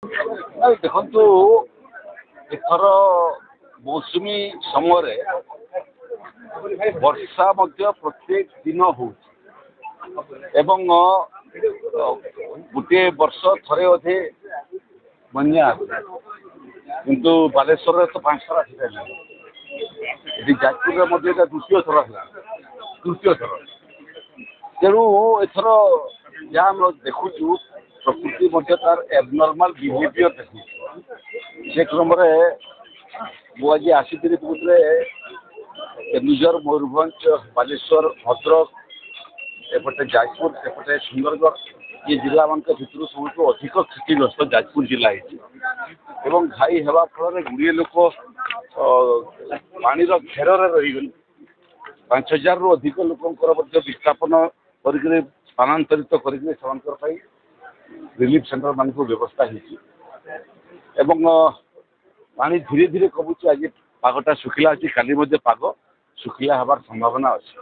ନାଇଁ ଦେଖନ୍ତୁ ଏଥର ମୌସୁମୀ ସମୟରେ ବର୍ଷା ମଧ୍ୟ ପ୍ରତ୍ୟେକ ଦିନ ହେଉଛି ଏବଂ ଗୋଟିଏ ବର୍ଷ ଥରେ ଅଧେ ବନ୍ୟା ଆସେ କିନ୍ତୁ ବାଲେଶ୍ୱରରେ ତ 5 ଥର ଆସିସାରିଲାଣି। ଏଠି ଯାଜପୁରରେ ମଧ୍ୟ ଏଇଟା ଦ୍ୱିତୀୟ ଥର ହେଲା, ତୃତୀୟ ଥର। ତେଣୁ ଏଥର ଯାହା ଆମେ ଦେଖୁଛୁ ପ୍ରକୃତି ମଧ୍ୟ ତାର ଏବନର୍ମାଲ ବିହେଭିଅର ଦେଖୁଛି। ସେ କ୍ରମରେ ମୁଁ ଆଜି ଆସିଥିଲି କହୁଥିଲେ କେନ୍ଦୁଝର, ମୟୂରଭଞ୍ଜ, ବାଲେଶ୍ୱର, ଭଦ୍ରକ, ଏପଟେ ଯାଜପୁର, ସେପଟେ ସୁନ୍ଦରଗଡ଼ ଏ ଜିଲ୍ଲାମାନଙ୍କ ଭିତରୁ ସବୁଠୁ ଅଧିକ କ୍ଷତିଗ୍ରସ୍ତ ଯାଜପୁର ଜିଲ୍ଲା ହେଇଛି ଏବଂ ଘାଇ ହେବା ଫଳରେ ଗୁଡ଼ିଏ ଲୋକ ପାଣିର ଘେରରେ ରହିଗଲେ। 5,000ରୁ ଅଧିକ ଲୋକଙ୍କର ମଧ୍ୟ ବିସ୍ଥାପନ କରିକିରି ସ୍ଥାନାନ୍ତରିତ କରିକିରି ସେମାନଙ୍କ ପାଇଁ ରିଲିଫ ସେଣ୍ଟର ମାନଙ୍କୁ ବ୍ୟବସ୍ଥା ହେଇଛି ଏବଂ ପାଣି ଧୀରେ ଧୀରେ କମୁଛି। ଆଜି ପାଗଟା ଶୁଖିଲା ଅଛି, କାଲି ମଧ୍ୟ ପାଗ ଶୁଖିଲା ହେବାର ସମ୍ଭାବନା ଅଛି।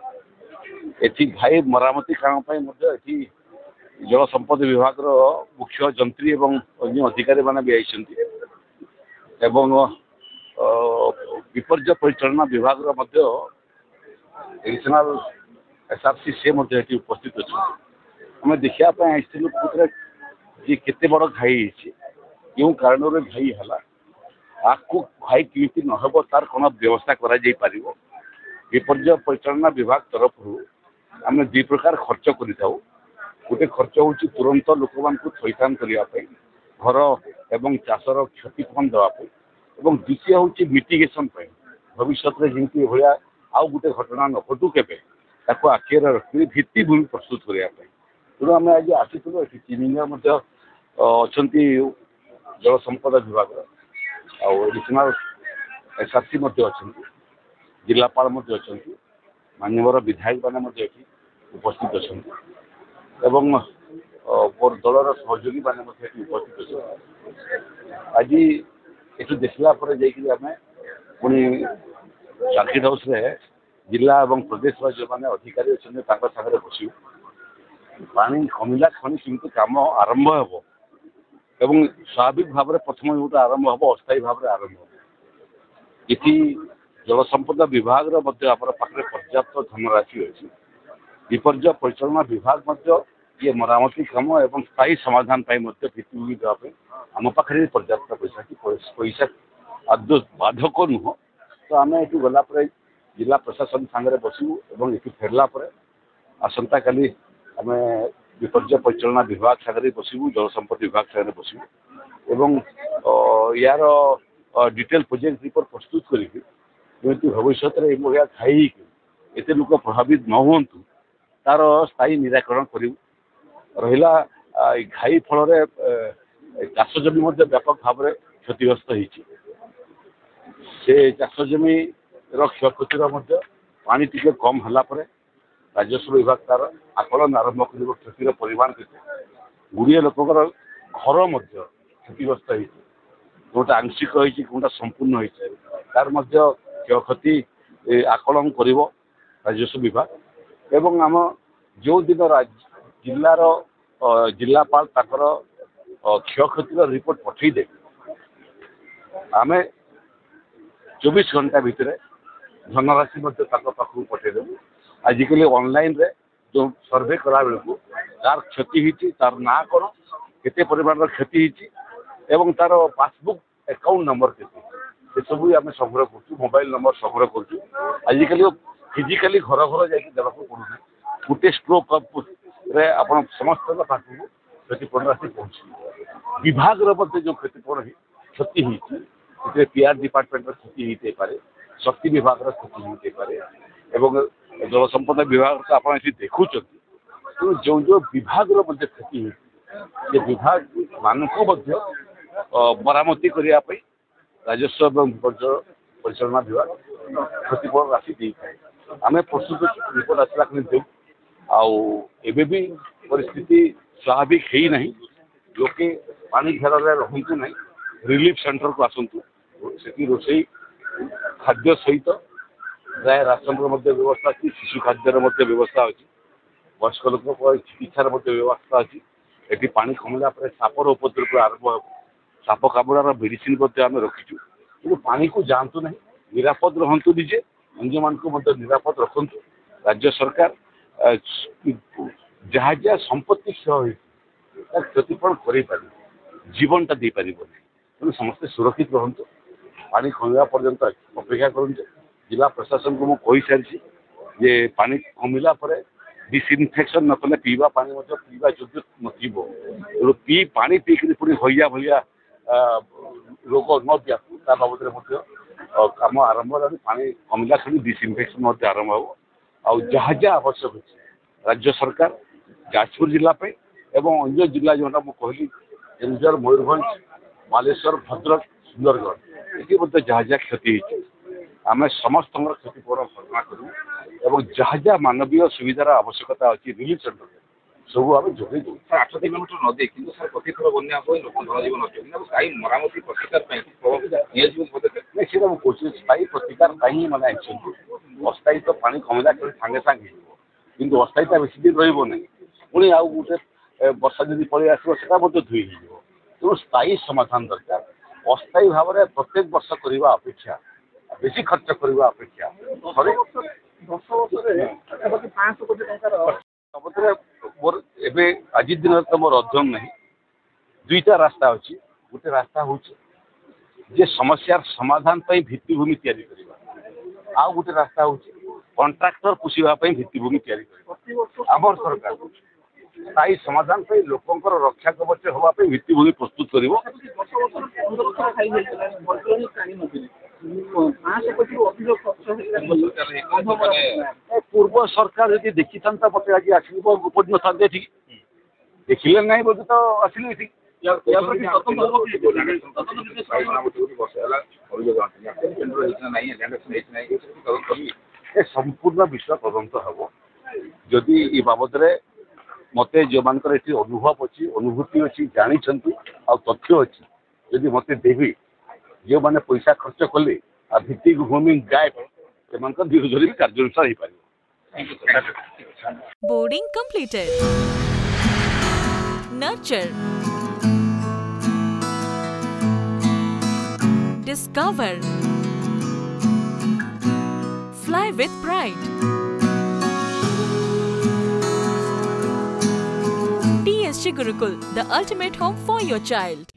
ଏଠି ଘାଇ ମରାମତି କାମ ପାଇଁ ମଧ୍ୟ ଏଠି ଜଳ ସମ୍ପଦ ବିଭାଗର ମୁଖ୍ୟ ଯନ୍ତ୍ରୀ ଏବଂ ଅନ୍ୟ ଅଧିକାରୀମାନେ ବି ଆସିଛନ୍ତି ଏବଂ ବିପର୍ଯ୍ୟୟ ପରିଚାଳନା ବିଭାଗର ମଧ୍ୟ ଏଡିସନାଲ SRC ସେ ମଧ୍ୟ ଏଠି ଉପସ୍ଥିତ ଅଛନ୍ତି। ଆମେ ଦେଖିବା ପାଇଁ ଆସିଥିଲୁ ଯେ କେତେ ବଡ଼ ଘାଇ ହେଇଛି, କେଉଁ କାରଣରୁ ଘାଇ ହେଲା, ଆଗକୁ ଘାଇ କେମିତି ନ ହେବ ତାର କ'ଣ ବ୍ୟବସ୍ଥା କରାଯାଇପାରିବ। ବିପର୍ଯ୍ୟୟ ପରିଚାଳନା ବିଭାଗ ତରଫରୁ ଆମେ ଦୁଇ ପ୍ରକାର ଖର୍ଚ୍ଚ କରିଥାଉ। ଗୋଟେ ଖର୍ଚ୍ଚ ହେଉଛି ତୁରନ୍ତ ଲୋକମାନଙ୍କୁ ଥଇଥାନ କରିବା ପାଇଁ, ଘର ଏବଂ ଚାଷର କ୍ଷତିପୂରଣ ଦେବା ପାଇଁ, ଏବଂ ଦ୍ୱିତୀୟ ହେଉଛି ମିଟିଗେସନ୍ ପାଇଁ, ଭବିଷ୍ୟତରେ ଯେମିତି ଏଭଳିଆ ଆଉ ଗୋଟେ ଘଟଣା ନ ଘଟୁ କେବେ ତାକୁ ଆଖିରେ ରଖିକି ଭିତ୍ତିଭୂମି ପ୍ରସ୍ତୁତ କରିବା ପାଇଁ। ତେଣୁ ଆମେ ଆଜି ଆସିଥିଲୁ। ଏଠି ଚିଫ୍ ଇଞ୍ଜିନିୟର ମଧ୍ୟ ଅଛନ୍ତି ଜଳ ସମ୍ପଦ ବିଭାଗର, ଆଉ ଏଡିସନାଲ SRC ମଧ୍ୟ ଅଛନ୍ତି, ଜିଲ୍ଲାପାଳ ମଧ୍ୟ ଅଛନ୍ତି, ମାନ୍ୟବର ବିଧାୟକମାନେ ମଧ୍ୟ ଏଠି ଉପସ୍ଥିତ ଅଛନ୍ତି ଏବଂ ମୋର ଦଳର ସହଯୋଗୀମାନେ ମଧ୍ୟ ଏଠି ଉପସ୍ଥିତ ଅଛନ୍ତି। ଆଜି ଏଠୁ ଦେଖିଲା ପରେ ଯାଇକରି ଆମେ ପୁଣି ସାର୍କିଟ ହାଉସରେ ଜିଲ୍ଲା ଏବଂ ପ୍ରଦେଶର ଯେଉଁମାନେ ଅଧିକାରୀ ଅଛନ୍ତି ତାଙ୍କ ସାଙ୍ଗରେ ବସିବୁ। ପାଣି କମିଲା କ୍ଷଣି କେମିତି କାମ ଆରମ୍ଭ ହେବ ଏବଂ ସ୍ୱାଭାବିକ ଭାବରେ ପ୍ରଥମେ ଯେଉଁଟା ଆରମ୍ଭ ହେବ ଅସ୍ଥାୟୀ ଭାବରେ ଆରମ୍ଭ ହେବ। ଏଠି ଜଳସମ୍ପଦ ବିଭାଗର ମଧ୍ୟ ଆମର ପାଖରେ ପର୍ଯ୍ୟାପ୍ତ ଧନରାଶି ଅଛି। ବିପର୍ଯ୍ୟୟ ପରିଚାଳନା ବିଭାଗ ମଧ୍ୟ ଇଏ ମରାମତି କାମ ଏବଂ ସ୍ଥାୟୀ ସମାଧାନ ପାଇଁ ମଧ୍ୟ ଭିତ୍ତିଭୂମି ଦେବା ପାଇଁ ଆମ ପାଖରେ ପର୍ଯ୍ୟାପ୍ତ ପଇସା ଆଦୌ ବାଧକ ନୁହଁ। ତ ଆମେ ଏଠୁ ଗଲା ପରେ ଜିଲ୍ଲା ପ୍ରଶାସନ ସାଙ୍ଗରେ ବସିବୁ ଏବଂ ଏଠୁ ଫେରିଲା ପରେ ଆସନ୍ତାକାଲି ଆମେ ବିପର୍ଯ୍ୟୟ ପରିଚାଳନା ବିଭାଗ ସାଙ୍ଗରେ ବସିବୁ, ଜଳସମ୍ପଦ ବିଭାଗ ସାଙ୍ଗରେ ବସିବୁ ଏବଂ ୟାର ଡିଟେଲ ପ୍ରୋଜେକ୍ଟ ରିପୋର୍ଟ ପ୍ରସ୍ତୁତ କରିକି ଯେମିତି ଭବିଷ୍ୟତରେ ଏଭଳିଆ ଘାଇ ହେଇକି ଏତେ ଲୋକ ପ୍ରଭାବିତ ନ ହୁଅନ୍ତୁ ତାର ସ୍ଥାୟୀ ନିରାକରଣ କରିବୁ। ରହିଲା ଘାଇ ଫଳରେ ଚାଷ ଜମି ମଧ୍ୟ ବ୍ୟାପକ ଭାବରେ କ୍ଷତିଗ୍ରସ୍ତ ହେଇଛି। ସେ ଚାଷ ଜମିର କ୍ଷୟକ୍ଷତିର ମଧ୍ୟ ପାଣି ଟିକେ କମ୍ ହେଲା ପରେ ରାଜସ୍ୱ ବିଭାଗ ତାର ଆକଳନ ଆରମ୍ଭ କରିବ କ୍ଷତିର ପରିମାଣ କେତେ। ଗୁଡ଼ିଏ ଲୋକଙ୍କର ଘର ମଧ୍ୟ କ୍ଷତିଗ୍ରସ୍ତ ହେଇଛି, ଯେଉଁଟା ଆଂଶିକ ହେଇଛି, କେଉଁଟା ସମ୍ପୂର୍ଣ୍ଣ ହେଇଛି, ତାର ମଧ୍ୟ କ୍ଷୟକ୍ଷତି ଆକଳନ କରିବ ରାଜସ୍ୱ ବିଭାଗ ଏବଂ ଆମ ଯେଉଁଦିନ ଜିଲ୍ଲାର ଜିଲ୍ଲାପାଳ ତାଙ୍କର କ୍ଷୟକ୍ଷତିର ରିପୋର୍ଟ ପଠାଇଦେବେ ଆମେ 24 ଘଣ୍ଟା ଭିତରେ ଧନରାଶି ମଧ୍ୟ ତାଙ୍କ ପାଖକୁ ପଠାଇଦେବୁ। ଆଜିକାଲି ଅନଲାଇନରେ ଯେଉଁ ସର୍ଭେ କଲାବେଳକୁ ତାର କ୍ଷତି ହେଇଛି, ତାର ନାଁ କ'ଣ, କେତେ ପରିମାଣର କ୍ଷତି ହେଇଛି ଏବଂ ତାର ପାସବୁକ୍ ଆକାଉଣ୍ଟ ନମ୍ବର କେତେ, ସେସବୁ ଆମେ ସଂଗ୍ରହ କରୁଛୁ, ମୋବାଇଲ ନମ୍ବର ସଂଗ୍ରହ କରୁଛୁ। ଆଜିକାଲି ଫିଜିକାଲି ଘର ଘର ଯାଇକି ଦେବାକୁ ପଡ଼ୁନାହିଁ। ଗୋଟେ ଷ୍ଟ୍ରୋକ୍ରେ ଆପଣ ସମସ୍ତଙ୍କ ପାଖକୁ କ୍ଷତିପୂରଣ ରାଶି ପହଞ୍ଚିବ। ବିଭାଗର ମଧ୍ୟ ଯେଉଁ କ୍ଷତି ହେଇଛି ସେଥିରେ PR ଡିପାର୍ଟମେଣ୍ଟର କ୍ଷତି ହେଇଥାଇପାରେ, ଶକ୍ତି ବିଭାଗର କ୍ଷତି ହେଇଥାଇପାରେ ଏବଂ ଜଳସମ୍ପଦ ବିଭାଗ ତ ଆପଣ ଏଠି ଦେଖୁଛନ୍ତି। ତେଣୁ ଯେଉଁ ଯେଉଁ ବିଭାଗର ମଧ୍ୟ କ୍ଷତି ହେଇଛି ସେ ବିଭାଗ ମାନଙ୍କୁ ମଧ୍ୟ ମରାମତି କରିବା ପାଇଁ ରାଜସ୍ୱ ଏବଂ ବିପର୍ଯ୍ୟୟ ପରିଚାଳନା ବିଭାଗ କ୍ଷତିପୂରଣ ରାଶି ଦେଇଥାଏ। ଆମେ ପ୍ରସ୍ତୁତ ରିପୋର୍ଟ ଆସିଲା କିନ୍ତୁ ଦେବୁ। ଆଉ ଏବେ ବି ପରିସ୍ଥିତି ସ୍ୱାଭାବିକ ହେଇନାହିଁ। ଲୋକେ ପାଣି ଘେରରେ ରହନ୍ତୁ ନାହିଁ, ରିଲିଫ ସେଣ୍ଟରକୁ ଆସନ୍ତୁ। ସେଠି ରୋଷେଇ ଖାଦ୍ୟ ସହିତ ପ୍ରାୟ ରାସନର ମଧ୍ୟ ବ୍ୟବସ୍ଥା ଅଛି, ଶିଶୁ ଖାଦ୍ୟର ମଧ୍ୟ ବ୍ୟବସ୍ଥା ଅଛି, ବୟସ୍କ ଲୋକଙ୍କ ଚିକିତ୍ସାର ମଧ୍ୟ ବ୍ୟବସ୍ଥା ଅଛି। ଏଠି ପାଣି କମିଲା ପରେ ସାପର ଉପଦ୍ରବ ଆରମ୍ଭ ହେବ। साप कामुड़ार मेडिसिन आम रखीचु कि पानी को जातु ना निरापद रहतु निजे अंज मान निरापद रखु राज्य सरकार जहाँ जहाँ संपत्ति क्षय क्षतिपूरण कर जीवन टा दे पार तेणु समस्ते सुरक्षित रहतु पानी कमिवा पर्यंत अपेक्षा करूँ जिला प्रशासन को मुझे सारी जे पानी कमिला डिसइनफेक्शन न कले पीवा पानी पीवा योग्य नू पी पानी पीक पुणी हईया भाया रोग न व्यापू ता बाबद कम आरंभ पानी कमिला क्षण डिसइनफेक्शन आरंभ हो आ जहाँ जहाँ आवश्यक अच्छे राज्य सरकार जाजपुर जिलापी एवं अन्य जिला जोटा मुझे कहली केन्दुझर मयूरभंज बालेश्वर भद्रक सुंदरगढ़ ये जहाँ जहाँ क्षति आम समस्त क्षतिपूरण घोषणा करूँ और जहाँ जहाँ मानवीय सुविधार आवश्यकता अच्छी रिलीफ सेंटर सब आम जोगे दू 8 किलोमीटर नदी कि सर प्रति थर बना हुए लोक जनजीवन अच्छे मरामती प्रतिकार मुझे कौन स्थायी प्रतिकार मैंने अस्थायी तो पानी कमिला सागे सागे कि अस्थायीता बेस दिन रही पुणी आउ गोटे वर्षा जब पलि आसो धुई तेणु स्थायी समाधान दरकार अस्थायी भाव में प्रत्येक वर्ष करने अपेक्षा बेसी खर्च करने अपेक्षा मोर आज दिन तो मोर अध्ययन नहीं दुईटा रास्ता अच्छी गोटे रास्ता हूँ जे समस्यार समाधान भित्तिभूमि तैयारी करवा आउ गोटे रास्ता हूँ कंट्राक्टर पोषापी भित्तिभूमि तैयारी आमर सरकार स्थायी समाधान लोकंर रक्षा कवच होगापी भित्तिभूमि प्रस्तुत कर पूर्व सरकार जब देखी था मत आज आसपन था ठीक देखिले ना बोलते तो आसिल ठीक संपूर्ण विषय तदंत हम जदि ये बाबद मत जो मान अनुभव अच्छी अनुभूति अच्छी जानी तथ्य अच्छी जदि मत देवी जो मैंने पैसा खर्च कले आ भित्तिक भूमि गायब से धीरे धीरे कार्यानुसार हो पार। Boarding completed. Nurture, discover, fly with pride. TSG Gurukul, the ultimate home for your child.